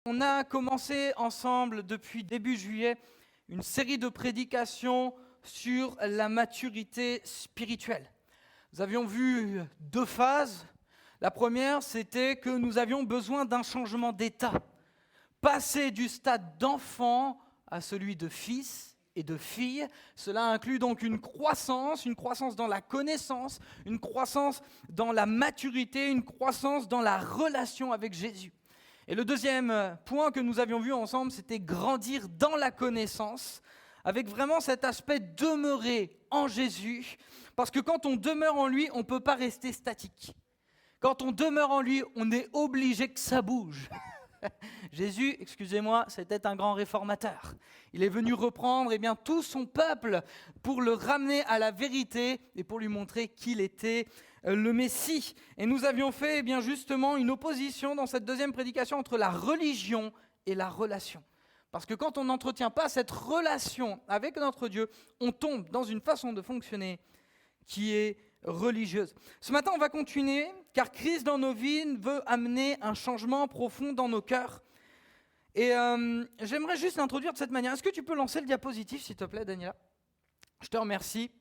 On a commencé ensemble depuis début juillet une série de prédications sur la maturité spirituelle. Nous avions vu 2 phases. La première, c'était que nous avions besoin d'un changement d'état. Passer du stade d'enfant à celui de fils et de fille. Cela inclut donc une croissance dans la connaissance, une croissance dans la maturité, une croissance dans la relation avec Jésus. Et le deuxième point que nous avions vu ensemble, c'était grandir dans la connaissance, avec vraiment cet aspect demeurer en Jésus, parce que quand on demeure en lui, on ne peut pas rester statique. Quand on demeure en lui, on est obligé que ça bouge. Jésus, excusez-moi, c'était un grand réformateur. Il est venu reprendre tout son peuple pour le ramener à la vérité et pour lui montrer qu'il était le Messie. Et nous avions fait justement une opposition dans cette deuxième prédication entre la religion et la relation. Parce que quand on n'entretient pas cette relation avec notre Dieu, on tombe dans une façon de fonctionner qui est religieuse. Ce matin, on va continuer, car Christ dans nos vies veut amener un changement profond dans nos cœurs. Et j'aimerais juste l'introduire de cette manière. Est-ce que tu peux lancer le diapositive, s'il te plaît, Daniela ? Je te remercie.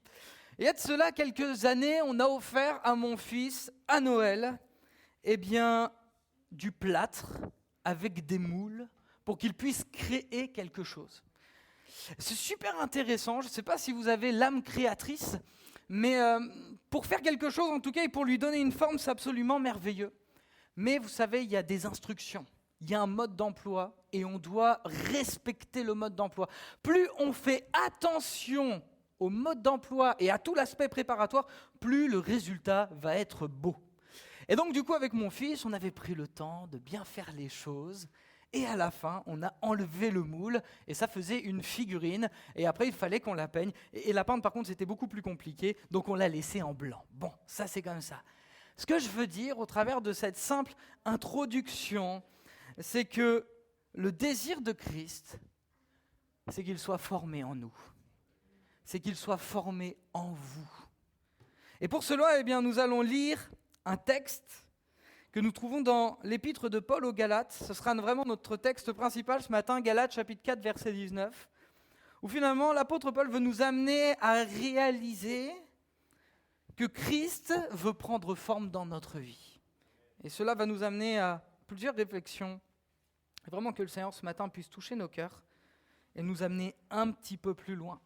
Et il y a de cela quelques années, on a offert à mon fils, à Noël, du plâtre avec des moules pour qu'il puisse créer quelque chose. C'est super intéressant. Je ne sais pas si vous avez l'âme créatrice, mais pour faire quelque chose, en tout cas, et pour lui donner une forme, c'est absolument merveilleux. Mais vous savez, il y a des instructions, il y a un mode d'emploi, et on doit respecter le mode d'emploi. Plus on fait attention au mode d'emploi et à tout l'aspect préparatoire, plus le résultat va être beau. Et donc, du coup, avec mon fils, on avait pris le temps de bien faire les choses. Et à la fin, on a enlevé le moule et ça faisait une figurine. Et après, il fallait qu'on la peigne. Et la peindre, par contre, c'était beaucoup plus compliqué. Donc, on l'a laissée en blanc. Bon, ça, c'est comme ça. Ce que je veux dire au travers de cette simple introduction, c'est que le désir de Christ, c'est qu'il soit formé en nous. C'est qu'il soit formé en vous. Et pour cela, nous allons lire un texte que nous trouvons dans l'épître de Paul aux Galates. Ce sera vraiment notre texte principal ce matin, Galates chapitre 4, verset 19, où finalement l'apôtre Paul veut nous amener à réaliser que Christ veut prendre forme dans notre vie. Et cela va nous amener à plusieurs réflexions. Et vraiment que le Seigneur ce matin puisse toucher nos cœurs et nous amener un petit peu plus loin.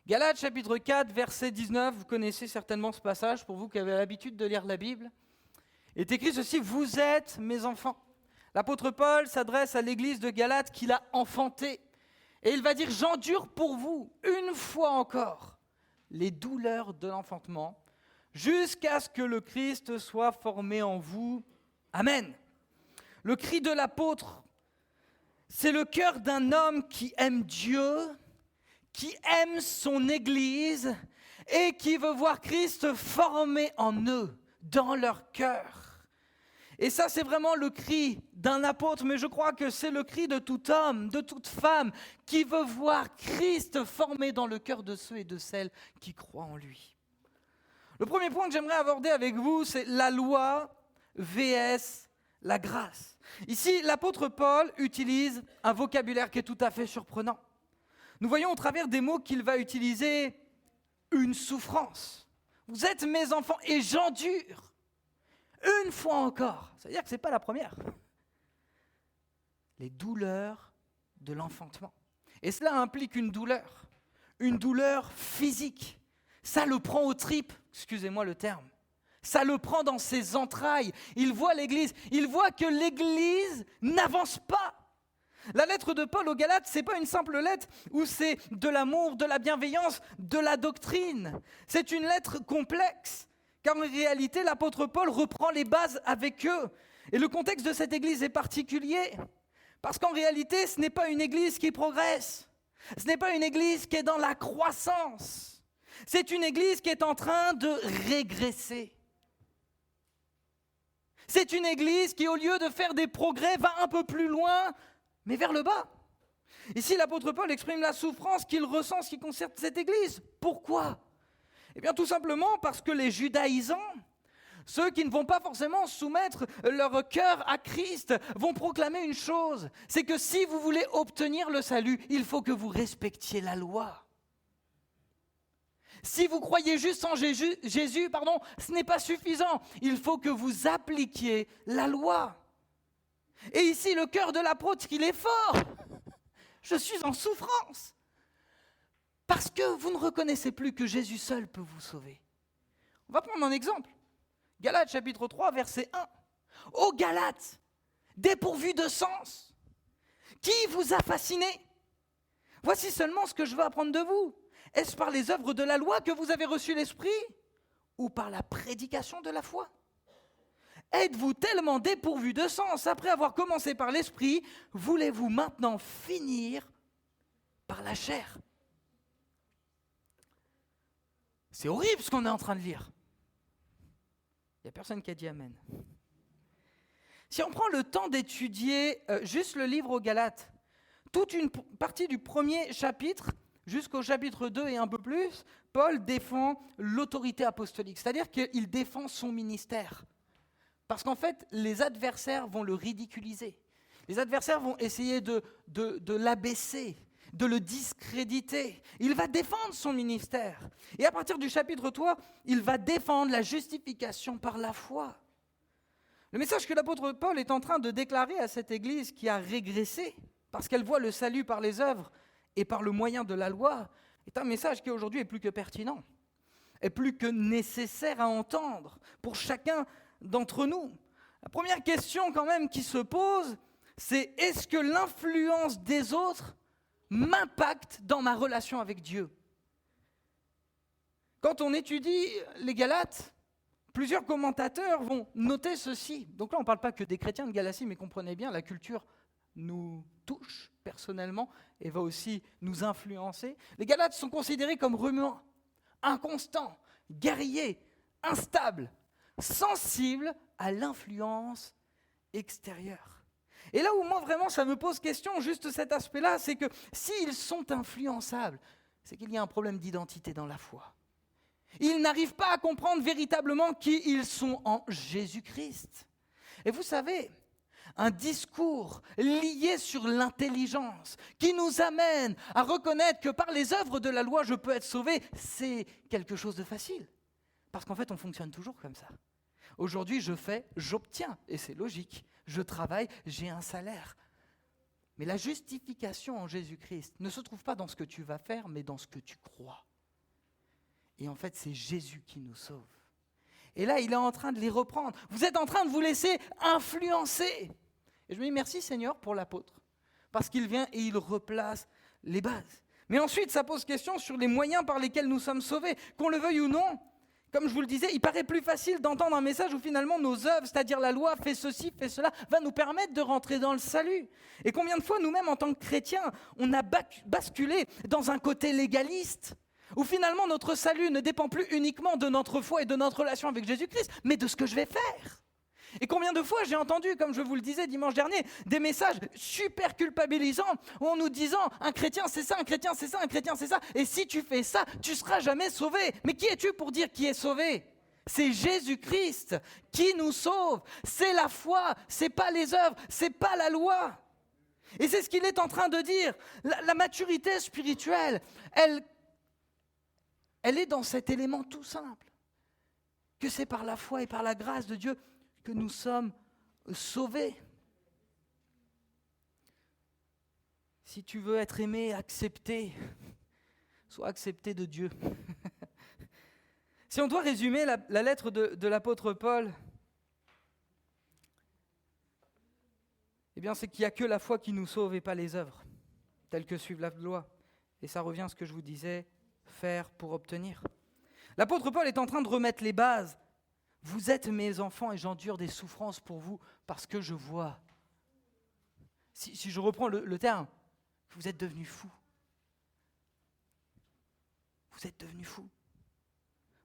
Galates chapitre 4, verset 19, vous connaissez certainement ce passage, pour vous qui avez l'habitude de lire la Bible. Il est écrit ceci, « Vous êtes mes enfants ». L'apôtre Paul s'adresse à l'église de Galate qu'il a enfantée. Et il va dire, « J'endure pour vous, une fois encore, les douleurs de l'enfantement, jusqu'à ce que le Christ soit formé en vous. Amen. » Le cri de l'apôtre, c'est le cœur d'un homme qui aime Dieu, qui aime son Église et qui veut voir Christ formé en eux, dans leur cœur. Et ça, c'est vraiment le cri d'un apôtre, mais je crois que c'est le cri de tout homme, de toute femme, qui veut voir Christ formé dans le cœur de ceux et de celles qui croient en lui. Le premier point que j'aimerais aborder avec vous, c'est la loi vs la grâce. Ici, l'apôtre Paul utilise un vocabulaire qui est tout à fait surprenant. Nous voyons au travers des mots qu'il va utiliser une souffrance. Vous êtes mes enfants et j'endure. Une fois encore. C'est-à-dire que ce n'est pas la première. Les douleurs de l'enfantement. Et cela implique une douleur physique. Ça le prend aux tripes, excusez-moi le terme. Ça le prend dans ses entrailles. Il voit l'Église, il voit que l'Église n'avance pas. La lettre de Paul aux Galates, ce n'est pas une simple lettre où c'est de l'amour, de la bienveillance, de la doctrine. C'est une lettre complexe, car en réalité, l'apôtre Paul reprend les bases avec eux. Et le contexte de cette église est particulier, parce qu'en réalité, ce n'est pas une église qui progresse. Ce n'est pas une église qui est dans la croissance. C'est une église qui est en train de régresser. C'est une église qui, au lieu de faire des progrès, va un peu plus loin, mais vers le bas. Ici, l'apôtre Paul exprime la souffrance qu'il ressent en ce qui concerne cette église. Pourquoi ? Tout simplement parce que les judaïsants Ceux qui ne vont pas forcément soumettre leur cœur à Christ vont proclamer une chose, c'est que si vous voulez obtenir le salut, il faut que vous respectiez la loi. Si vous croyez juste en Jésus, ce n'est pas suffisant. Il faut que vous appliquiez la loi. Et ici, le cœur de l'apôtre, il est fort. Je suis en souffrance. Parce que vous ne reconnaissez plus que Jésus seul peut vous sauver. On va prendre un exemple. Galates chapitre 3, verset 1. Ô Galates, dépourvus de sens, qui vous a fasciné? Voici seulement ce que je veux apprendre de vous. Est-ce par les œuvres de la loi que vous avez reçu l'Esprit ou par la prédication de la foi? Êtes-vous tellement dépourvus de sens après avoir commencé par l'Esprit, voulez-vous maintenant finir par la chair? C'est horrible ce qu'on est en train de lire. Il n'y a personne qui a dit Amen. Si on prend le temps d'étudier juste le livre aux Galates, toute une partie du premier chapitre, jusqu'au chapitre 2 et un peu plus, Paul défend l'autorité apostolique, c'est-à-dire qu'il défend son ministère. Parce qu'en fait, les adversaires vont le ridiculiser. Les adversaires vont essayer de l'abaisser, de le discréditer. Il va défendre son ministère. Et à partir du chapitre 3, il va défendre la justification par la foi. Le message que l'apôtre Paul est en train de déclarer à cette église qui a régressé, parce qu'elle voit le salut par les œuvres et par le moyen de la loi, est un message qui aujourd'hui est plus que pertinent, est plus que nécessaire à entendre pour chacun d'entre nous. La première question quand même qui se pose, c'est est-ce que l'influence des autres m'impacte dans ma relation avec Dieu? Quand on étudie les Galates, plusieurs commentateurs vont noter ceci. Donc là, on ne parle pas que des chrétiens de Galatie, mais comprenez bien, la culture nous touche personnellement et va aussi nous influencer. Les Galates sont considérés comme remuants, inconstants, guerriers, instables, sensibles à l'influence extérieure. Et là où moi vraiment ça me pose question, juste cet aspect-là, c'est que s'ils sont influençables, c'est qu'il y a un problème d'identité dans la foi. Ils n'arrivent pas à comprendre véritablement qui ils sont en Jésus-Christ. Et vous savez, un discours lié sur l'intelligence qui nous amène à reconnaître que par les œuvres de la loi je peux être sauvé, c'est quelque chose de facile. Parce qu'en fait on fonctionne toujours comme ça. Aujourd'hui je fais, j'obtiens, et c'est logique. Je travaille, j'ai un salaire. Mais la justification en Jésus-Christ ne se trouve pas dans ce que tu vas faire, mais dans ce que tu crois. Et en fait, c'est Jésus qui nous sauve. Et là, il est en train de les reprendre. Vous êtes en train de vous laisser influencer. Et je me dis merci Seigneur pour l'apôtre. Parce qu'il vient et il replace les bases. Mais ensuite, ça pose question sur les moyens par lesquels nous sommes sauvés. Qu'on le veuille ou non, comme je vous le disais, il paraît plus facile d'entendre un message où finalement nos œuvres, c'est-à-dire la loi, fait ceci, fait cela, va nous permettre de rentrer dans le salut. Et combien de fois nous-mêmes en tant que chrétiens, on a basculé dans un côté légaliste, où finalement notre salut ne dépend plus uniquement de notre foi et de notre relation avec Jésus-Christ, mais de ce que je vais faire. Et combien de fois j'ai entendu, comme je vous le disais dimanche dernier, des messages super culpabilisants en nous disant un chrétien c'est ça, un chrétien c'est ça, un chrétien c'est ça, et si tu fais ça, tu seras jamais sauvé. Mais qui es-tu pour dire qui est sauvé? C'est Jésus-Christ qui nous sauve. C'est la foi, c'est pas les œuvres, c'est pas la loi. Et c'est ce qu'il est en train de dire. La maturité spirituelle, elle est dans cet élément tout simple, que c'est par la foi et par la grâce de Dieu que nous sommes sauvés. Si tu veux être aimé, accepté, sois accepté de Dieu. Si on doit résumer la lettre de l'apôtre Paul, eh bien c'est qu'il n'y a que la foi qui nous sauve et pas les œuvres, telles que suivent la loi. Et ça revient à ce que je vous disais, faire pour obtenir. L'apôtre Paul est en train de remettre les bases. Vous êtes mes enfants et j'endure des souffrances pour vous parce que je vois. Si je reprends le terme, vous êtes devenus fous. Vous êtes devenus fous.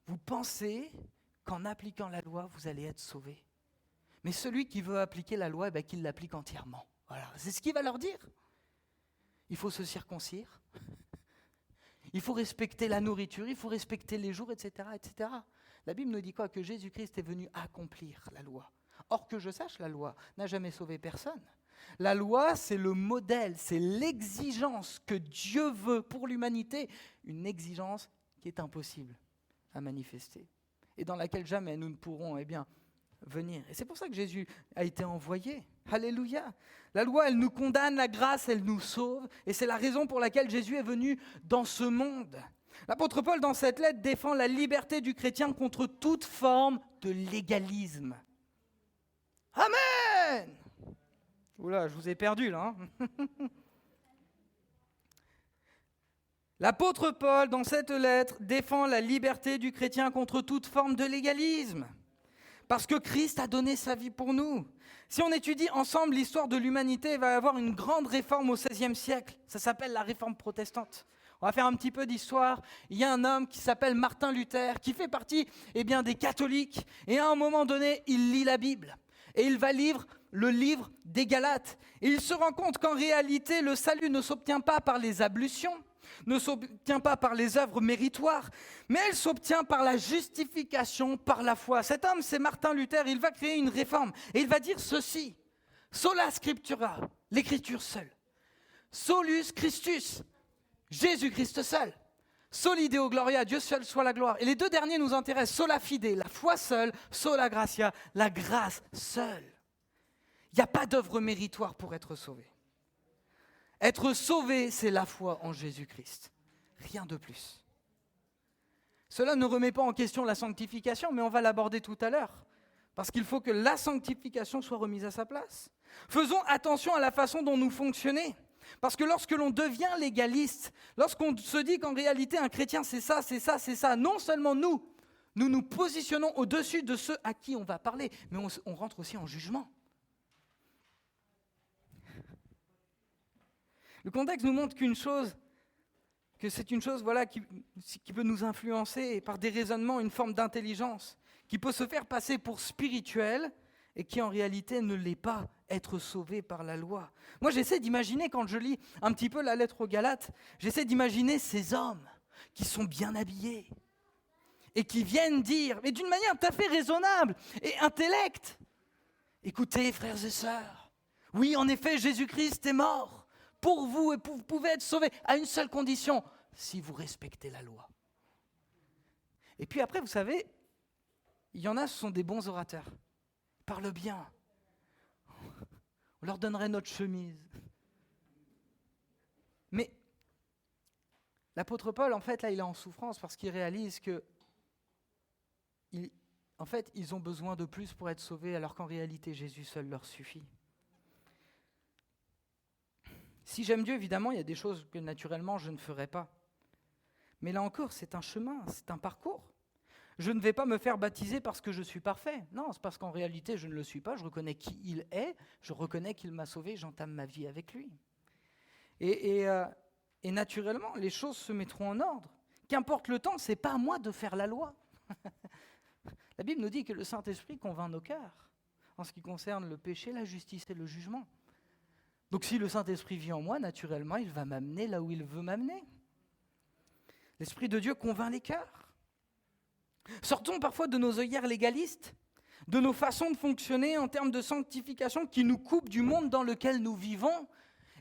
Vous pensez qu'en appliquant la loi, vous allez être sauvés. Mais celui qui veut appliquer la loi, qu'il l'applique entièrement. Voilà, c'est ce qu'il va leur dire. Il faut se circoncire. Il faut respecter la nourriture, il faut respecter les jours, etc., etc. La Bible nous dit quoi? Que Jésus-Christ est venu accomplir la loi. Or, que je sache, la loi n'a jamais sauvé personne. La loi, c'est le modèle, c'est l'exigence que Dieu veut pour l'humanité, une exigence qui est impossible à manifester et dans laquelle jamais nous ne pourrons venir. Et c'est pour ça que Jésus a été envoyé. Alléluia. La loi, elle nous condamne, la grâce, elle nous sauve, et c'est la raison pour laquelle Jésus est venu dans ce monde. L'apôtre Paul, dans cette lettre, défend la liberté du chrétien contre toute forme de légalisme. Amen! Oula, je vous ai perdu là. L'apôtre Paul, dans cette lettre, défend la liberté du chrétien contre toute forme de légalisme. Parce que Christ a donné sa vie pour nous. Si on étudie ensemble l'histoire de l'humanité, il va y avoir une grande réforme au XVIe siècle. Ça s'appelle la réforme protestante. On va faire un petit peu d'histoire. Il y a un homme qui s'appelle Martin Luther, qui fait partie des catholiques. Et à un moment donné, il lit la Bible. Et il va lire le livre des Galates. Et il se rend compte qu'en réalité, le salut ne s'obtient pas par les ablutions, ne s'obtient pas par les œuvres méritoires, mais elle s'obtient par la justification, par la foi. Cet homme, c'est Martin Luther, il va créer une réforme. Et il va dire ceci, sola scriptura, l'écriture seule, solus Christus, Jésus-Christ seul, soli Deo gloria, Dieu seul soit la gloire. Et les deux derniers nous intéressent, sola fide, la foi seule, sola gratia, la grâce seule. Il n'y a pas d'œuvre méritoire pour être sauvé. Être sauvé, c'est la foi en Jésus-Christ. Rien de plus. Cela ne remet pas en question la sanctification, mais on va l'aborder tout à l'heure. Parce qu'il faut que la sanctification soit remise à sa place. Faisons attention à la façon dont nous fonctionnons. Parce que lorsque l'on devient légaliste, lorsqu'on se dit qu'en réalité un chrétien c'est ça, c'est ça, c'est ça, non seulement nous nous positionnons au-dessus de ceux à qui on va parler, mais on rentre aussi en jugement. Le contexte nous montre que c'est une chose qui peut nous influencer par des raisonnements, une forme d'intelligence, qui peut se faire passer pour spirituelle et qui en réalité ne l'est pas, être sauvé par la loi. Moi j'essaie d'imaginer, quand je lis un petit peu la lettre aux Galates, j'essaie d'imaginer ces hommes qui sont bien habillés et qui viennent dire, mais d'une manière tout à fait raisonnable et intellecte, écoutez frères et sœurs, oui en effet Jésus-Christ est mort pour vous et vous pouvez être sauvés à une seule condition, si vous respectez la loi. Et puis après, vous savez, il y en a, ce sont des bons orateurs. Ils parlent bien. On leur donnerait notre chemise. Mais l'apôtre Paul, en fait, là, il est en souffrance parce qu'il réalise que, ils ont besoin de plus pour être sauvés, alors qu'en réalité, Jésus seul leur suffit. Si j'aime Dieu, évidemment, il y a des choses que naturellement je ne ferai pas. Mais là encore, c'est un chemin, c'est un parcours. Je ne vais pas me faire baptiser parce que je suis parfait. Non, c'est parce qu'en réalité, je ne le suis pas. Je reconnais qui il est, je reconnais qu'il m'a sauvé, j'entame ma vie avec lui. Et naturellement, les choses se mettront en ordre. Qu'importe le temps, ce n'est pas à moi de faire la loi. La Bible nous dit que le Saint-Esprit convainc nos cœurs en ce qui concerne le péché, la justice et le jugement. Donc si le Saint-Esprit vit en moi, naturellement, il va m'amener là où il veut m'amener. L'Esprit de Dieu convainc les cœurs. Sortons parfois de nos œillères légalistes, de nos façons de fonctionner en termes de sanctification qui nous coupent du monde dans lequel nous vivons.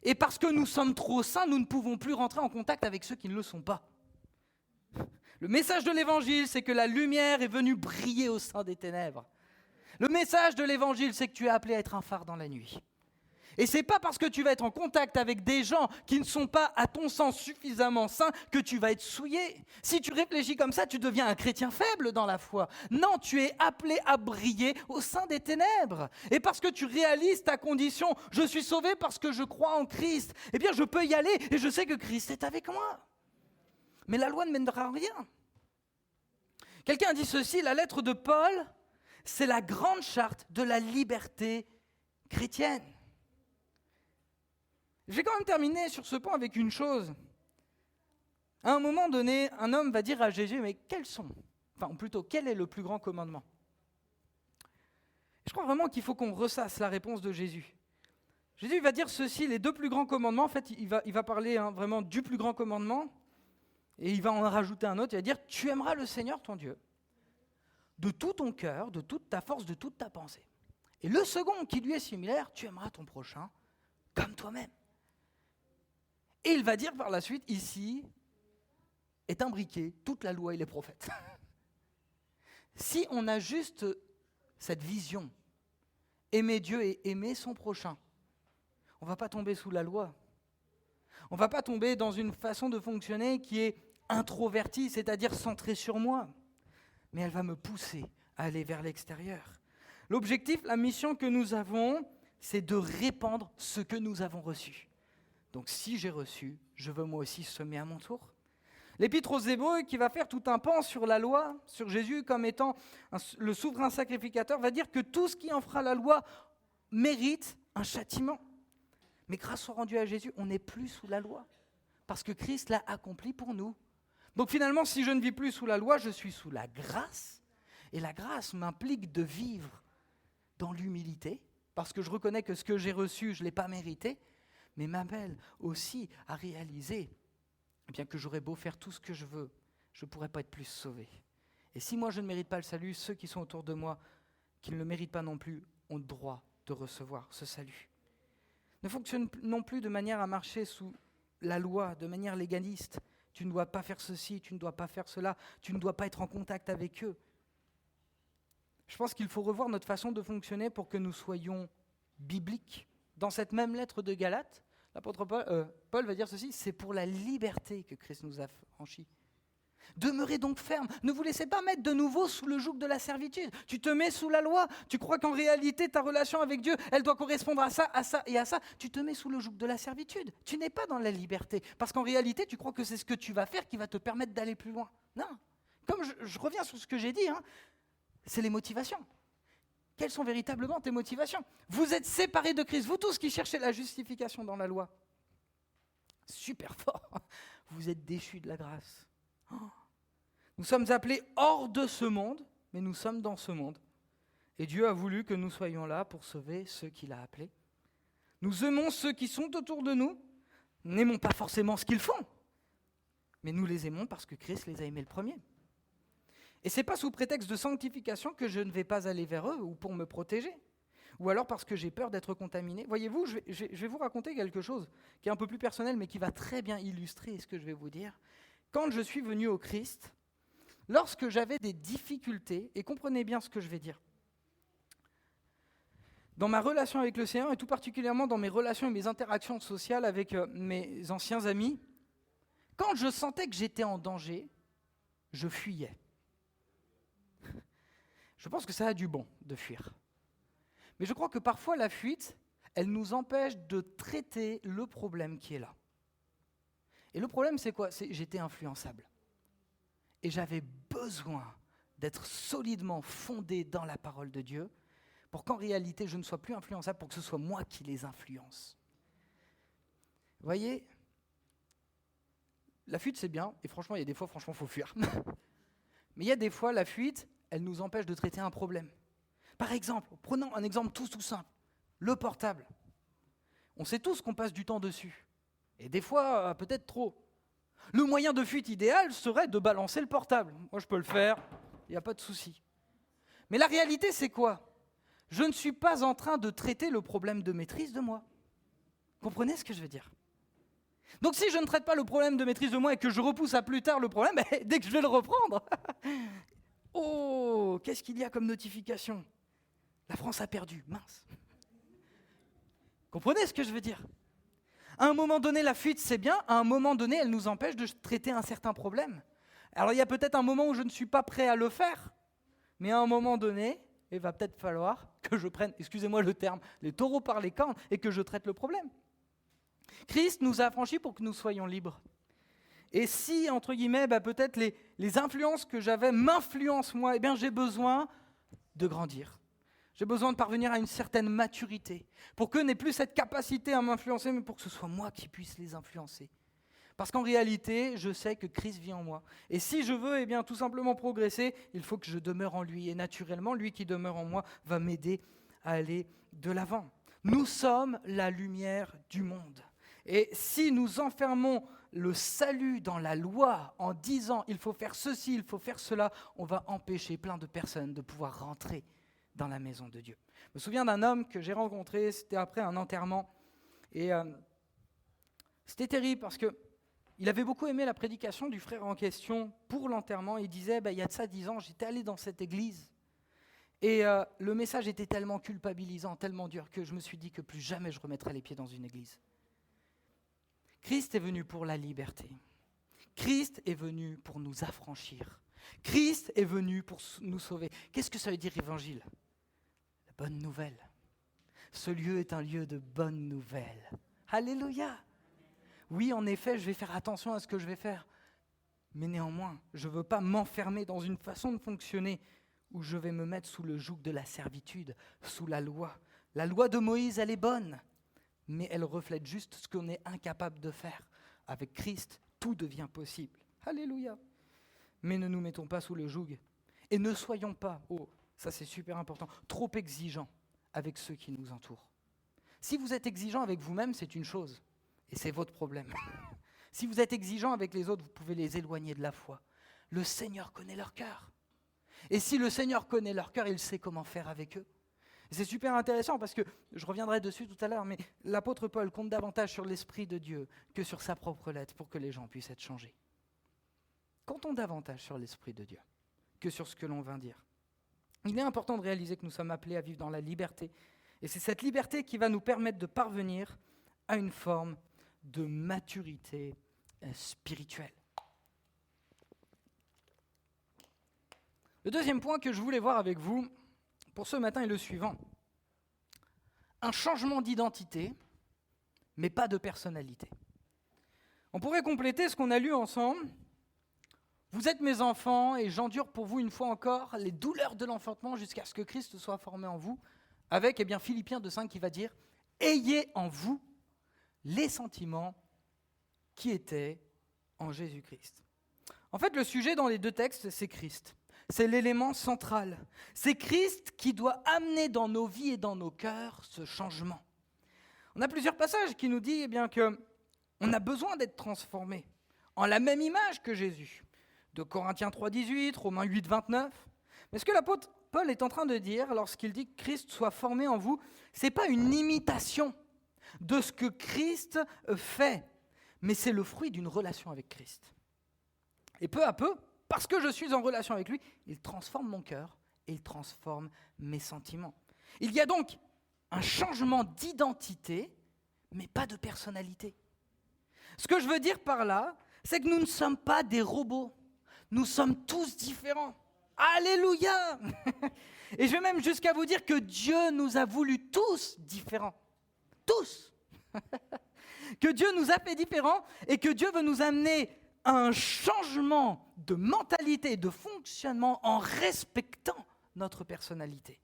Et parce que nous sommes trop saints, nous ne pouvons plus rentrer en contact avec ceux qui ne le sont pas. Le message de l'Évangile, c'est que la lumière est venue briller au sein des ténèbres. Le message de l'Évangile, c'est que tu es appelé à être un phare dans la nuit. Et ce n'est pas parce que tu vas être en contact avec des gens qui ne sont pas, à ton sens, suffisamment saints que tu vas être souillé. Si tu réfléchis comme ça, tu deviens un chrétien faible dans la foi. Non, tu es appelé à briller au sein des ténèbres. Et parce que tu réalises ta condition, je suis sauvé parce que je crois en Christ, eh bien je peux y aller et je sais que Christ est avec moi. Mais la loi ne mènera à rien. Quelqu'un dit ceci, la lettre de Paul, c'est la grande charte de la liberté chrétienne. Je vais quand même terminer sur ce point avec une chose. À un moment donné, un homme va dire à Jésus, mais quel est le plus grand commandement ? Je crois vraiment qu'il faut qu'on ressasse la réponse de Jésus. Jésus va dire ceci, les deux plus grands commandements, en fait, il va parler vraiment du plus grand commandement, et il va en rajouter un autre, il va dire, tu aimeras le Seigneur ton Dieu de tout ton cœur, de toute ta force, de toute ta pensée. Et le second, qui lui est similaire, tu aimeras ton prochain comme toi-même. Et il va dire par la suite, ici est imbriquée toute la loi et les prophètes. Si on a juste cette vision, aimer Dieu et aimer son prochain, on ne va pas tomber sous la loi. On ne va pas tomber dans une façon de fonctionner qui est introvertie, c'est-à-dire centrée sur moi. Mais elle va me pousser à aller vers l'extérieur. L'objectif, la mission que nous avons, c'est de répandre ce que nous avons reçu. Donc si j'ai reçu, je veux moi aussi semer à mon tour. L'Épître aux Hébreux, qui va faire tout un pan sur la loi, sur Jésus comme étant le souverain sacrificateur, va dire que tout ce qui enfreint la loi mérite un châtiment. Mais grâce soit rendue à Jésus, on n'est plus sous la loi, parce que Christ l'a accompli pour nous. Donc finalement, si je ne vis plus sous la loi, je suis sous la grâce, et la grâce m'implique de vivre dans l'humilité, parce que je reconnais que ce que j'ai reçu, je ne l'ai pas mérité, mais m'appelle aussi à réaliser bien que j'aurais beau faire tout ce que je veux, je ne pourrais pas être plus sauvé. Et si moi je ne mérite pas le salut, ceux qui sont autour de moi, qui ne le méritent pas non plus, ont le droit de recevoir ce salut. Ne fonctionne non plus de manière à marcher sous la loi, de manière légaliste. Tu ne dois pas faire ceci, tu ne dois pas faire cela, tu ne dois pas être en contact avec eux. Je pense qu'il faut revoir notre façon de fonctionner pour que nous soyons bibliques. Dans cette même lettre de Galates, l'apôtre Paul va dire ceci, c'est pour la liberté que Christ nous a franchis. Demeurez donc ferme, ne vous laissez pas mettre de nouveau sous le joug de la servitude. Tu te mets sous la loi, tu crois qu'en réalité ta relation avec Dieu, elle doit correspondre à ça et à ça. Tu te mets sous le joug de la servitude. Tu n'es pas dans la liberté, parce qu'en réalité tu crois que c'est ce que tu vas faire qui va te permettre d'aller plus loin. Non, comme je reviens sur ce que j'ai dit, c'est les motivations. Quelles sont véritablement tes motivations? Vous êtes séparés de Christ, vous tous qui cherchez la justification dans la loi. Super fort, vous êtes déchus de la grâce. Nous sommes appelés hors de ce monde, mais nous sommes dans ce monde. Et Dieu a voulu que nous soyons là pour sauver ceux qu'il a appelés. Nous aimons ceux qui sont autour de nous, n'aimons pas forcément ce qu'ils font, mais nous les aimons parce que Christ les a aimés le premier. Et ce n'est pas sous prétexte de sanctification que je ne vais pas aller vers eux ou pour me protéger, ou alors parce que j'ai peur d'être contaminé. Voyez-vous, je vais vous raconter quelque chose qui est un peu plus personnel, mais qui va très bien illustrer ce que je vais vous dire. Quand je suis venu au Christ, lorsque j'avais des difficultés, et comprenez bien ce que je vais dire, dans ma relation avec le Seigneur, et tout particulièrement dans mes relations et mes interactions sociales avec mes anciens amis, quand je sentais que j'étais en danger, je fuyais. Je pense que ça a du bon de fuir. Mais je crois que parfois la fuite, elle nous empêche de traiter le problème qui est là. Et le problème, c'est quoi? C'est j'étais influençable. Et j'avais besoin d'être solidement fondé dans la parole de Dieu pour qu'en réalité, je ne sois plus influençable, pour que ce soit moi qui les influence. Vous voyez, la fuite, c'est bien, et franchement, il y a des fois, il faut fuir. Mais il y a des fois, la fuite, elle nous empêche de traiter un problème. Par exemple, prenons un exemple tout simple, le portable. On sait tous qu'on passe du temps dessus. Et des fois, peut-être trop. Le moyen de fuite idéal serait de balancer le portable. Moi, je peux le faire, il n'y a pas de souci. Mais la réalité, c'est quoi? Je ne suis pas en train de traiter le problème de maîtrise de moi. Comprenez ce que je veux dire? Donc si je ne traite pas le problème de maîtrise de moi et que je repousse à plus tard le problème, dès que je vais le reprendre, oh, qu'est-ce qu'il y a comme notification? La France a perdu, mince. Comprenez ce que je veux dire? À un moment donné, la fuite, c'est bien. À un moment donné, elle nous empêche de traiter un certain problème. Alors, il y a peut-être un moment où je ne suis pas prêt à le faire. Mais à un moment donné, il va peut-être falloir que je prenne, excusez-moi le terme, les taureaux par les cornes et que je traite le problème. Christ nous a affranchis pour que nous soyons libres. Et si, entre guillemets, peut-être les influences que j'avais m'influencent moi, j'ai besoin de grandir. J'ai besoin de parvenir à une certaine maturité pour qu'eux n'aient plus cette capacité à m'influencer, mais pour que ce soit moi qui puisse les influencer. Parce qu'en réalité, je sais que Christ vit en moi. Et si je veux tout simplement progresser, il faut que je demeure en lui. Et naturellement, lui qui demeure en moi va m'aider à aller de l'avant. Nous sommes la lumière du monde. Et si nous enfermons le salut dans la loi en disant il faut faire ceci, il faut faire cela, on va empêcher plein de personnes de pouvoir rentrer dans la maison de Dieu. Je me souviens d'un homme que j'ai rencontré, c'était après un enterrement, et c'était terrible parce qu'il avait beaucoup aimé la prédication du frère en question pour l'enterrement. Il disait, il y a de ça 10 ans, j'étais allé dans cette église, et le message était tellement culpabilisant, tellement dur, que je me suis dit que plus jamais je remettrais les pieds dans une église. Christ est venu pour la liberté. Christ est venu pour nous affranchir. Christ est venu pour nous sauver. Qu'est-ce que ça veut dire évangile ? La bonne nouvelle. Ce lieu est un lieu de bonne nouvelle. Alléluia. Oui, en effet, je vais faire attention à ce que je vais faire. Mais néanmoins, je ne veux pas m'enfermer dans une façon de fonctionner où je vais me mettre sous le joug de la servitude, sous la loi. La loi de Moïse, elle est bonne, mais elle reflète juste ce qu'on est incapable de faire. Avec Christ, tout devient possible. Alléluia. Mais ne nous mettons pas sous le joug. Et ne soyons pas, ça c'est super important, trop exigeants avec ceux qui nous entourent. Si vous êtes exigeant avec vous-même, c'est une chose, et c'est votre problème. Si vous êtes exigeant avec les autres, vous pouvez les éloigner de la foi. Le Seigneur connaît leur cœur. Et si le Seigneur connaît leur cœur, il sait comment faire avec eux. C'est super intéressant parce que, je reviendrai dessus tout à l'heure, mais l'apôtre Paul compte davantage sur l'Esprit de Dieu que sur sa propre lettre pour que les gens puissent être changés. Comptons davantage sur l'Esprit de Dieu que sur ce que l'on vint dire. Il est important de réaliser que nous sommes appelés à vivre dans la liberté. Et c'est cette liberté qui va nous permettre de parvenir à une forme de maturité spirituelle. Le deuxième point que je voulais voir avec vous pour ce matin est le suivant. Un changement d'identité, mais pas de personnalité. On pourrait compléter ce qu'on a lu ensemble. Vous êtes mes enfants et j'endure pour vous une fois encore les douleurs de l'enfantement jusqu'à ce que Christ soit formé en vous, avec Philippiens 2,5 qui va dire « Ayez en vous les sentiments qui étaient en Jésus-Christ ». En fait, le sujet dans les deux textes, c'est Christ. C'est l'élément central. C'est Christ qui doit amener dans nos vies et dans nos cœurs ce changement. On a plusieurs passages qui nous disent qu'on a besoin d'être transformé en la même image que Jésus. De Corinthiens 3,18, Romains 8,29. Mais ce que l'apôtre Paul est en train de dire lorsqu'il dit que Christ soit formé en vous, ce n'est pas une imitation de ce que Christ fait, mais c'est le fruit d'une relation avec Christ. Et peu à peu, parce que je suis en relation avec lui, il transforme mon cœur et il transforme mes sentiments. Il y a donc un changement d'identité, mais pas de personnalité. Ce que je veux dire par là, c'est que nous ne sommes pas des robots. Nous sommes tous différents. Alléluia! Et je vais même jusqu'à vous dire que Dieu nous a voulu tous différents. Tous! Que Dieu nous a fait différents et que Dieu veut nous amener un changement de mentalité, de fonctionnement en respectant notre personnalité.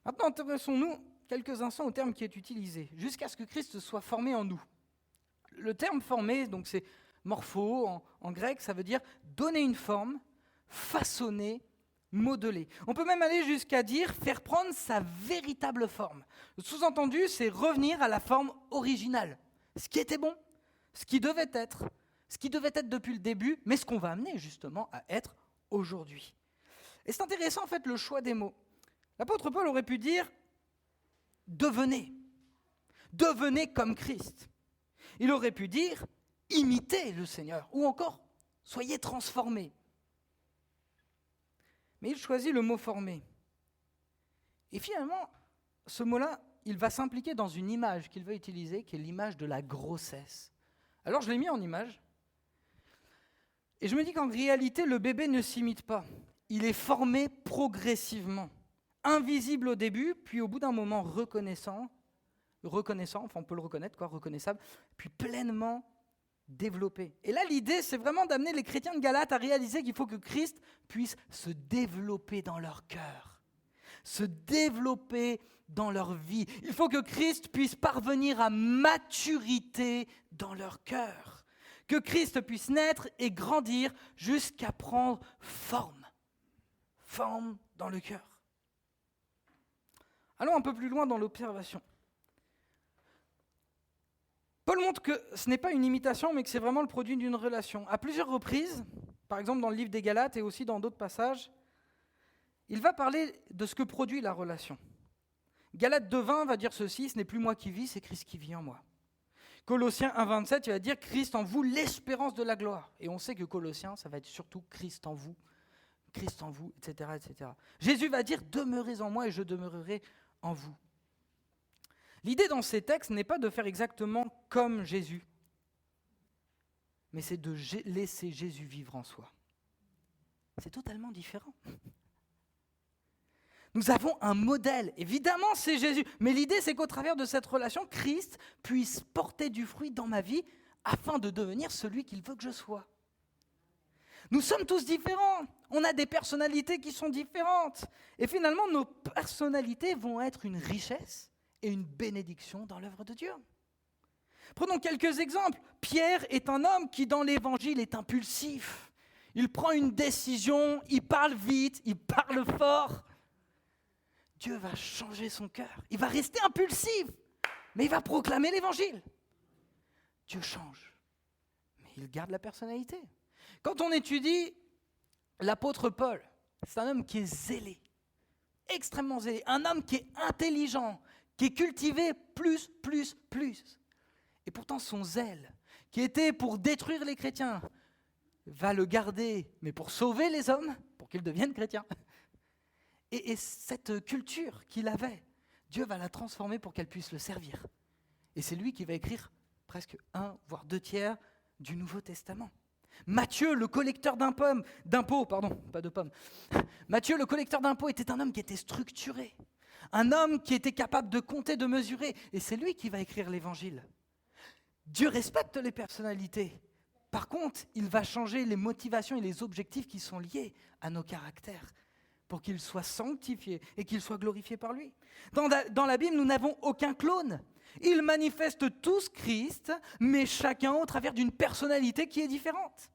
Maintenant, intéressons-nous quelques instants au terme qui est utilisé, jusqu'à ce que Christ soit formé en nous. Le terme formé, donc c'est morpho, en grec, ça veut dire donner une forme, façonner, modeler. On peut même aller jusqu'à dire faire prendre sa véritable forme. Le sous-entendu, c'est revenir à la forme originale, ce qui était bon, ce qui devait être depuis le début, mais ce qu'on va amener justement à être aujourd'hui. Et c'est intéressant en fait le choix des mots. L'apôtre Paul aurait pu dire « devenez comme Christ ». Il aurait pu dire « imitez le Seigneur » ou encore « soyez transformés ». Mais il choisit le mot « former ». Et finalement, ce mot-là, il va s'impliquer dans une image qu'il va utiliser, qui est l'image de la grossesse. Alors je l'ai mis en image. Et je me dis qu'en réalité, le bébé ne s'imite pas. Il est formé progressivement. Invisible au début, puis au bout d'un moment reconnaissant, enfin on peut le reconnaître, reconnaissable, puis pleinement développé. Et là, l'idée, c'est vraiment d'amener les chrétiens de Galate à réaliser qu'il faut que Christ puisse se développer dans leur cœur, se développer dans leur vie. Il faut que Christ puisse parvenir à maturité dans leur cœur. Que Christ puisse naître et grandir jusqu'à prendre forme dans le cœur. Allons un peu plus loin dans l'observation. Paul montre que ce n'est pas une imitation, mais que c'est vraiment le produit d'une relation. À plusieurs reprises, par exemple dans le livre des Galates et aussi dans d'autres passages, il va parler de ce que produit la relation. Galates 2,20 va dire ceci, ce n'est plus moi qui vis, c'est Christ qui vit en moi. Colossiens 1,27, il va dire Christ en vous, l'espérance de la gloire. Et on sait que Colossiens, ça va être surtout Christ en vous, etc., etc. Jésus va dire demeurez en moi et je demeurerai en vous. L'idée dans ces textes n'est pas de faire exactement comme Jésus, mais c'est de laisser Jésus vivre en soi. C'est totalement différent. Nous avons un modèle, évidemment c'est Jésus, mais l'idée c'est qu'au travers de cette relation, Christ puisse porter du fruit dans ma vie afin de devenir celui qu'il veut que je sois. Nous sommes tous différents, on a des personnalités qui sont différentes, et finalement nos personnalités vont être une richesse et une bénédiction dans l'œuvre de Dieu. Prenons quelques exemples. Pierre est un homme qui dans l'évangile est impulsif. Il prend une décision, il parle vite, il parle fort. Dieu va changer son cœur. Il va rester impulsif, mais il va proclamer l'évangile. Dieu change, mais il garde la personnalité. Quand on étudie l'apôtre Paul, c'est un homme qui est zélé, extrêmement zélé, un homme qui est intelligent, qui est cultivé plus. Et pourtant son zèle, qui était pour détruire les chrétiens, va le garder, mais pour sauver les hommes, pour qu'ils deviennent chrétiens. Et cette culture qu'il avait, Dieu va la transformer pour qu'elle puisse le servir. Et c'est lui qui va écrire presque 1, voire 2 tiers du Nouveau Testament. Matthieu, le collecteur d'impôts, Matthieu, le collecteur d'impôts, était un homme qui était structuré, un homme qui était capable de compter, de mesurer, et c'est lui qui va écrire l'Évangile. Dieu respecte les personnalités. Par contre, il va changer les motivations et les objectifs qui sont liés à nos caractères, pour qu'ils soient sanctifiés et qu'ils soient glorifiés par lui. Dans la Bible, nous n'avons aucun clone. Ils manifestent tous Christ, mais chacun au travers d'une personnalité qui est différente.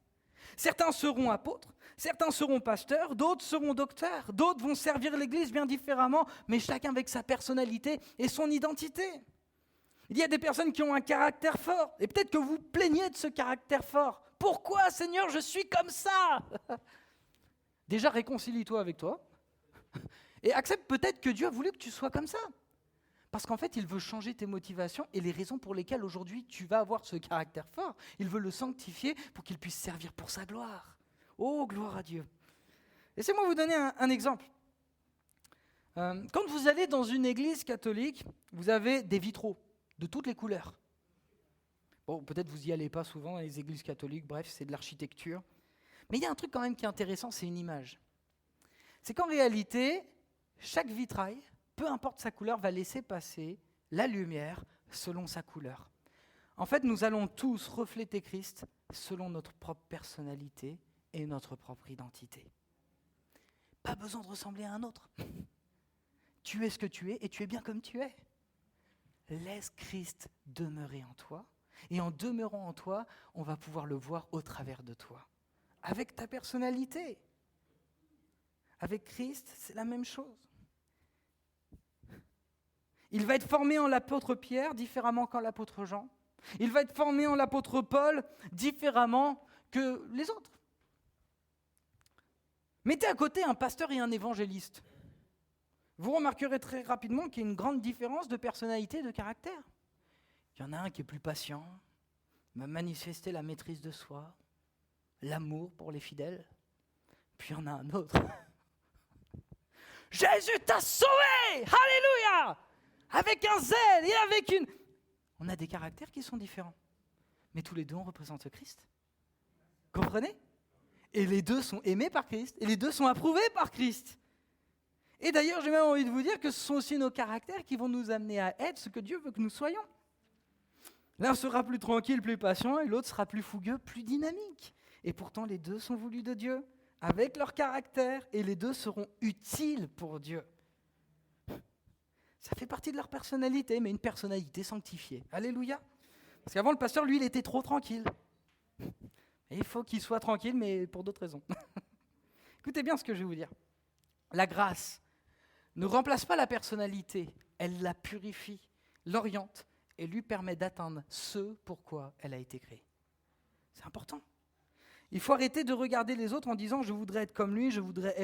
Certains seront apôtres, certains seront pasteurs, d'autres seront docteurs, d'autres vont servir l'Église bien différemment, mais chacun avec sa personnalité et son identité. Il y a des personnes qui ont un caractère fort, et peut-être que vous plaignez de ce caractère fort. Pourquoi, Seigneur, je suis comme ça ? Déjà, réconcilie-toi avec toi et accepte peut-être que Dieu a voulu que tu sois comme ça. Parce qu'en fait, il veut changer tes motivations et les raisons pour lesquelles aujourd'hui tu vas avoir ce caractère fort. Il veut le sanctifier pour qu'il puisse servir pour sa gloire. Oh, gloire à Dieu. Laissez-moi vous donner un exemple. Quand vous allez dans une église catholique, vous avez des vitraux de toutes les couleurs. Bon, peut-être vous n'y allez pas souvent dans les églises catholiques, bref, c'est de l'architecture. Mais il y a un truc quand même qui est intéressant, c'est une image. C'est qu'en réalité, chaque vitrail, peu importe sa couleur, va laisser passer la lumière selon sa couleur. En fait, nous allons tous refléter Christ selon notre propre personnalité et notre propre identité. Pas besoin de ressembler à un autre. Tu es ce que tu es et tu es bien comme tu es. Laisse Christ demeurer en toi et en demeurant en toi, on va pouvoir le voir au travers de toi. Avec ta personnalité. Avec Christ, c'est la même chose. Il va être formé en l'apôtre Pierre différemment qu'en l'apôtre Jean. Il va être formé en l'apôtre Paul différemment que les autres. Mettez à côté un pasteur et un évangéliste. Vous remarquerez très rapidement qu'il y a une grande différence de personnalité et de caractère. Il y en a un qui est plus patient, va manifester la maîtrise de soi, l'amour pour les fidèles. Puis il y en a un autre. Jésus t'a sauvé! Alléluia! Avec un zèle et avec une... On a des caractères qui sont différents. Mais tous les deux, on représente Christ. Comprenez? Et les deux sont aimés par Christ. Et les deux sont approuvés par Christ. Et d'ailleurs, j'ai même envie de vous dire que ce sont aussi nos caractères qui vont nous amener à être ce que Dieu veut que nous soyons. L'un sera plus tranquille, plus patient, et l'autre sera plus fougueux, plus dynamique. Et pourtant, les deux sont voulus de Dieu, avec leur caractère, et les deux seront utiles pour Dieu. Ça fait partie de leur personnalité, mais une personnalité sanctifiée. Alléluia. Parce qu'avant, le pasteur, lui, il était trop tranquille. Et il faut qu'il soit tranquille, mais pour d'autres raisons. Écoutez bien ce que je vais vous dire. La grâce ne remplace pas la personnalité, elle la purifie, l'oriente et lui permet d'atteindre ce pourquoi elle a été créée. C'est important. Il faut arrêter de regarder les autres en disant « je voudrais être comme lui, je voudrais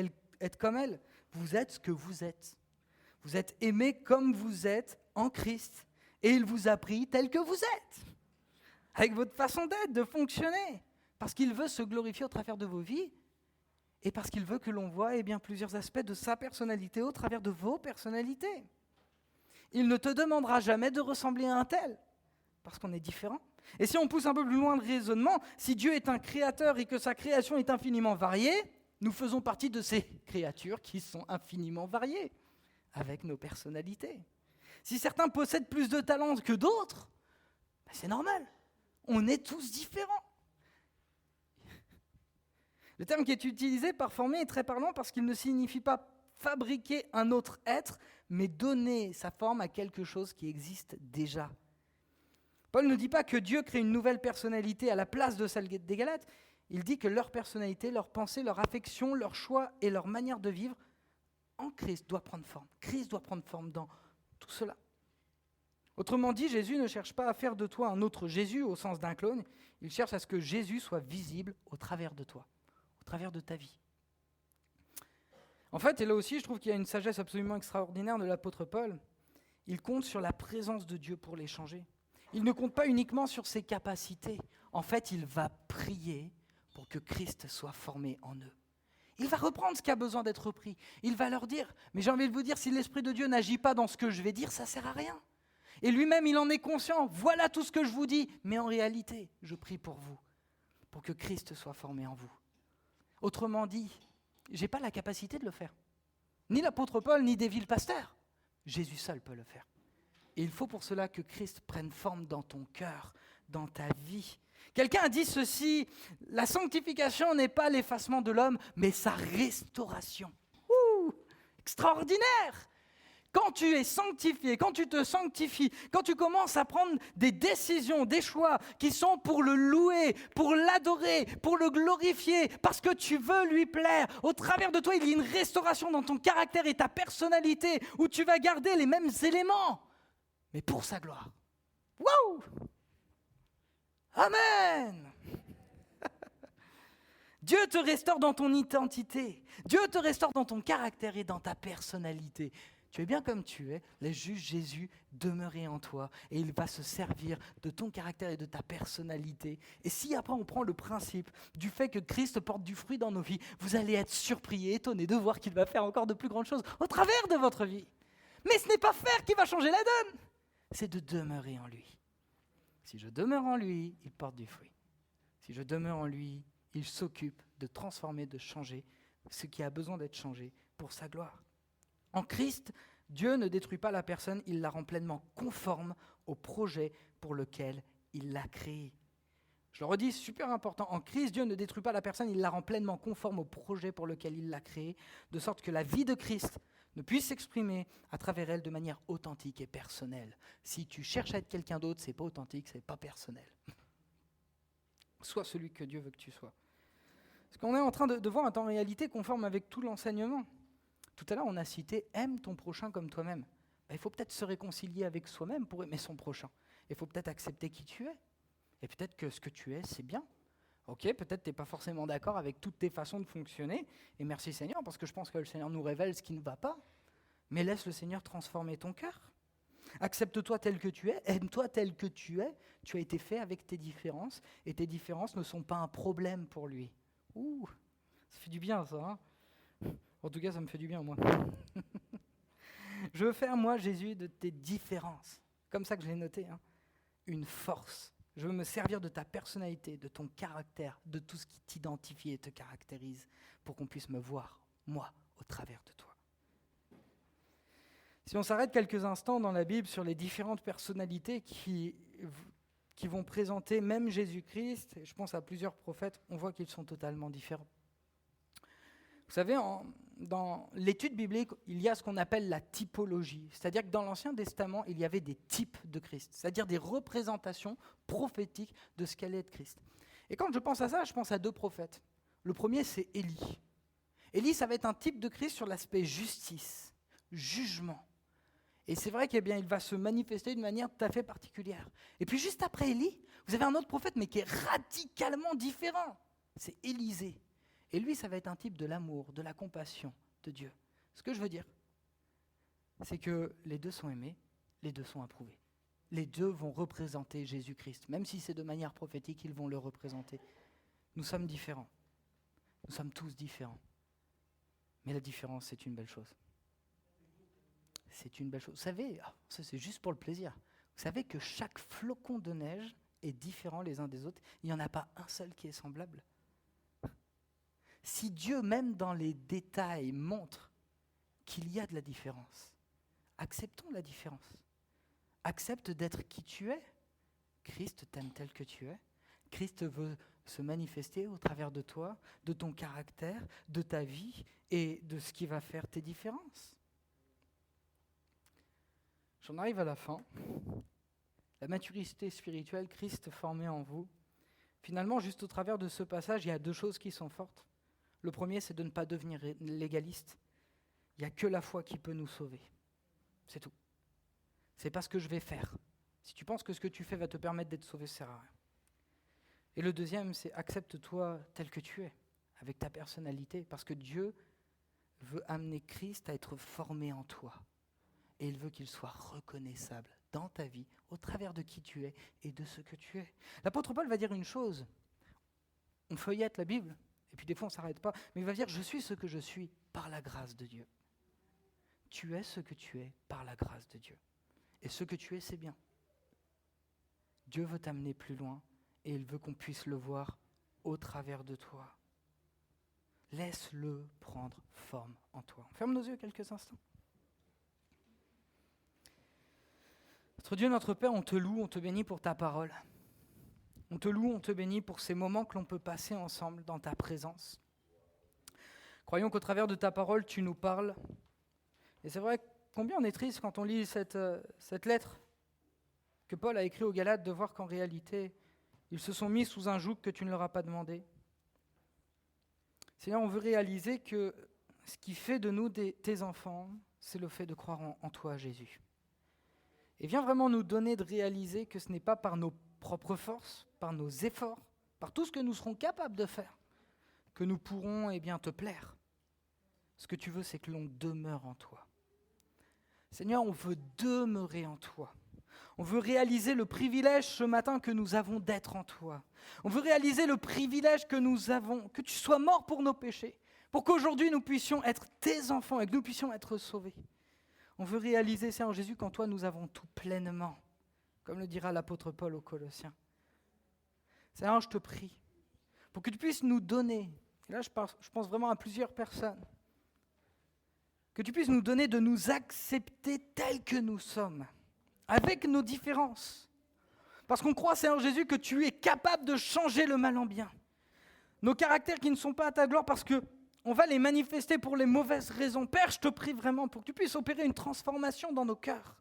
être comme elle ». Vous êtes ce que vous êtes. Vous êtes aimé comme vous êtes en Christ. Et il vous a pris tel que vous êtes, avec votre façon d'être, de fonctionner, parce qu'il veut se glorifier au travers de vos vies et parce qu'il veut que l'on voie plusieurs aspects de sa personnalité au travers de vos personnalités. Il ne te demandera jamais de ressembler à un tel, parce qu'on est différent. Et si on pousse un peu plus loin le raisonnement, si Dieu est un créateur et que sa création est infiniment variée, nous faisons partie de ces créatures qui sont infiniment variées, avec nos personnalités. Si certains possèdent plus de talents que d'autres, c'est normal. On est tous différents. Le terme qui est utilisé par former est très parlant parce qu'il ne signifie pas fabriquer un autre être, mais donner sa forme à quelque chose qui existe déjà. Paul ne dit pas que Dieu crée une nouvelle personnalité à la place de celle des Galates. Il dit que leur personnalité, leur pensée, leur affection, leur choix et leur manière de vivre en Christ doit prendre forme. Christ doit prendre forme dans tout cela. Autrement dit, Jésus ne cherche pas à faire de toi un autre Jésus au sens d'un clone, il cherche à ce que Jésus soit visible au travers de toi, au travers de ta vie. En fait, et là aussi, je trouve qu'il y a une sagesse absolument extraordinaire de l'apôtre Paul. Il compte sur la présence de Dieu pour les changer. Il ne compte pas uniquement sur ses capacités. En fait, il va prier pour que Christ soit formé en eux. Il va reprendre ce qui a besoin d'être repris. Il va leur dire, mais j'ai envie de vous dire, si l'Esprit de Dieu n'agit pas dans ce que je vais dire, ça ne sert à rien. Et lui-même, il en est conscient. Voilà tout ce que je vous dis. Mais en réalité, je prie pour vous, pour que Christ soit formé en vous. Autrement dit, je n'ai pas la capacité de le faire. Ni l'apôtre Paul, ni des villes pasteurs. Jésus seul peut le faire. Et il faut pour cela que Christ prenne forme dans ton cœur, dans ta vie. Quelqu'un a dit ceci, la sanctification n'est pas l'effacement de l'homme, mais sa restauration. Extraordinaire! Quand tu es sanctifié, quand tu te sanctifies, quand tu commences à prendre des décisions, des choix qui sont pour le louer, pour l'adorer, pour le glorifier, parce que tu veux lui plaire, au travers de toi, il y a une restauration dans ton caractère et ta personnalité, où tu vas garder les mêmes éléments, mais pour sa gloire. Waouh! Amen! Dieu te restaure dans ton identité. Dieu te restaure dans ton caractère et dans ta personnalité. Tu es bien comme tu es, laisse juste Jésus demeurer en toi et il va se servir de ton caractère et de ta personnalité. Et si après on prend le principe du fait que Christ porte du fruit dans nos vies, vous allez être surpris et étonné de voir qu'il va faire encore de plus grandes choses au travers de votre vie. Mais ce n'est pas faire qui va changer la donne, c'est de demeurer en lui. Si je demeure en lui, il porte du fruit. Si je demeure en lui, il s'occupe de transformer, de changer ce qui a besoin d'être changé pour sa gloire. En Christ, Dieu ne détruit pas la personne, il la rend pleinement conforme au projet pour lequel il l'a créée. Je le redis, super important. En Christ, Dieu ne détruit pas la personne, il la rend pleinement conforme au projet pour lequel il l'a créée, de sorte que la vie de Christ ne puisse s'exprimer à travers elle de manière authentique et personnelle. Si tu cherches à être quelqu'un d'autre, c'est pas authentique, c'est pas personnel. Sois celui que Dieu veut que tu sois. Ce qu'on est en train de voir est en réalité conforme avec tout l'enseignement. Tout à l'heure, on a cité « aime ton prochain comme toi-même ». Il faut peut-être se réconcilier avec soi-même pour aimer son prochain. Il faut peut-être accepter qui tu es. Et peut-être que ce que tu es, c'est bien. Ok, peut-être tu n'es pas forcément d'accord avec toutes tes façons de fonctionner. Et merci Seigneur, parce que je pense que le Seigneur nous révèle ce qui ne va pas. Mais laisse le Seigneur transformer ton cœur. Accepte-toi tel que tu es, aime-toi tel que tu es. Tu as été fait avec tes différences. Et tes différences ne sont pas un problème pour lui. Ouh, ça fait du bien ça, hein. En tout cas, ça me fait du bien, moi. Je veux faire, moi, Jésus, de tes différences, comme ça que je l'ai noté, hein, une force. Je veux me servir de ta personnalité, de ton caractère, de tout ce qui t'identifie et te caractérise, pour qu'on puisse me voir, moi, au travers de toi. Si on s'arrête quelques instants dans la Bible sur les différentes personnalités qui vont présenter même Jésus-Christ, et je pense à plusieurs prophètes, on voit qu'ils sont totalement différents. Vous savez, dans l'étude biblique, il y a ce qu'on appelle la typologie. C'est-à-dire que dans l'Ancien Testament, il y avait des types de Christ, c'est-à-dire des représentations prophétiques de ce qu'allait être Christ. Et quand je pense à ça, je pense à deux prophètes. Le premier, c'est Élie. Élie, ça va être un type de Christ sur l'aspect justice, jugement. Et c'est vrai qu'il va se manifester d'une manière tout à fait particulière. Et puis juste après Élie, vous avez un autre prophète, mais qui est radicalement différent. C'est Élisée. Et lui, ça va être un type de l'amour, de la compassion de Dieu. Ce que je veux dire, c'est que les deux sont aimés, les deux sont approuvés. Les deux vont représenter Jésus-Christ. Même si c'est de manière prophétique, ils vont le représenter. Nous sommes différents. Nous sommes tous différents. Mais la différence, c'est une belle chose. C'est une belle chose. Vous savez, ça c'est juste pour le plaisir. Vous savez que chaque flocon de neige est différent les uns des autres. Il n'y en a pas un seul qui est semblable. Si Dieu, même dans les détails, montre qu'il y a de la différence, acceptons la différence. Accepte d'être qui tu es. Christ t'aime tel que tu es. Christ veut se manifester au travers de toi, de ton caractère, de ta vie et de ce qui va faire tes différences. J'en arrive à la fin. La maturité spirituelle, Christ formé en vous. Finalement, juste au travers de ce passage, il y a deux choses qui sont fortes. Le premier, c'est de ne pas devenir légaliste. Il n'y a que la foi qui peut nous sauver. C'est tout. C'est pas ce que je vais faire. Si tu penses que ce que tu fais va te permettre d'être sauvé, ça sert à rien. Et le deuxième, c'est accepte-toi tel que tu es, avec ta personnalité, parce que Dieu veut amener Christ à être formé en toi. Et il veut qu'il soit reconnaissable dans ta vie, au travers de qui tu es et de ce que tu es. L'apôtre Paul va dire une chose. On feuillette la Bible, et puis des fois on ne s'arrête pas, mais il va dire « Je suis ce que je suis par la grâce de Dieu ». Tu es ce que tu es par la grâce de Dieu. Et ce que tu es, c'est bien. Dieu veut t'amener plus loin, et il veut qu'on puisse le voir au travers de toi. Laisse-le prendre forme en toi. On ferme nos yeux quelques instants. Notre Dieu, notre Père, on te loue, on te bénit pour ta parole. On te loue, on te bénit pour ces moments que l'on peut passer ensemble dans ta présence. Croyons qu'au travers de ta parole, tu nous parles. Et c'est vrai, combien on est triste quand on lit cette lettre que Paul a écrite aux Galates, de voir qu'en réalité, ils se sont mis sous un joug que tu ne leur as pas demandé. Seigneur, on veut réaliser que ce qui fait de nous tes enfants, c'est le fait de croire en toi, Jésus. Et viens vraiment nous donner de réaliser que ce n'est pas par nos propres forces, par nos efforts, par tout ce que nous serons capables de faire, que nous pourrons te plaire. Ce que tu veux, c'est que l'on demeure en toi. Seigneur, on veut demeurer en toi. On veut réaliser le privilège ce matin que nous avons d'être en toi. On veut réaliser le privilège que nous avons, que tu sois mort pour nos péchés, pour qu'aujourd'hui nous puissions être tes enfants et que nous puissions être sauvés. On veut réaliser, Seigneur Jésus, qu'en toi nous avons tout pleinement, comme le dira l'apôtre Paul aux Colossiens. Seigneur, je te prie, pour que tu puisses nous donner, et là je pense vraiment à plusieurs personnes, que tu puisses nous donner de nous accepter tels que nous sommes, avec nos différences. Parce qu'on croit, Seigneur Jésus, que tu es capable de changer le mal en bien. Nos caractères qui ne sont pas à ta gloire parce qu'on va les manifester pour les mauvaises raisons. Père, je te prie vraiment pour que tu puisses opérer une transformation dans nos cœurs.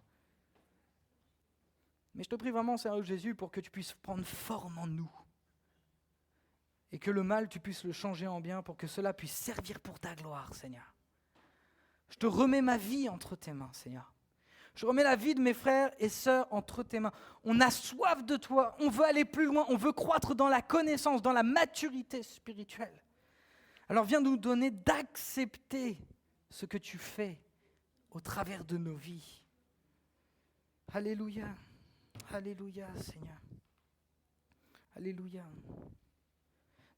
Mais je te prie vraiment, Seigneur Jésus, pour que tu puisses prendre forme en nous. Et que le mal, tu puisses le changer en bien pour que cela puisse servir pour ta gloire, Seigneur. Je te remets ma vie entre tes mains, Seigneur. Je remets la vie de mes frères et sœurs entre tes mains. On a soif de toi, on veut aller plus loin, on veut croître dans la connaissance, dans la maturité spirituelle. Alors viens nous donner d'accepter ce que tu fais au travers de nos vies. Alléluia, alléluia Seigneur. Alléluia.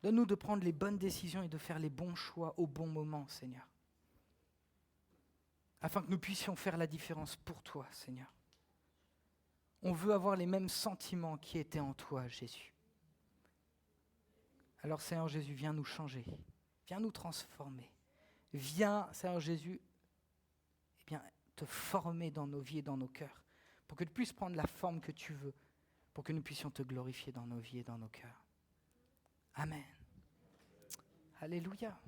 Donne-nous de prendre les bonnes décisions et de faire les bons choix au bon moment, Seigneur. Afin que nous puissions faire la différence pour toi, Seigneur. On veut avoir les mêmes sentiments qui étaient en toi, Jésus. Alors, Seigneur Jésus, viens nous changer, viens nous transformer. Viens, Seigneur Jésus, te former dans nos vies et dans nos cœurs, pour que tu puisses prendre la forme que tu veux, pour que nous puissions te glorifier dans nos vies et dans nos cœurs. Amen. Alléluia.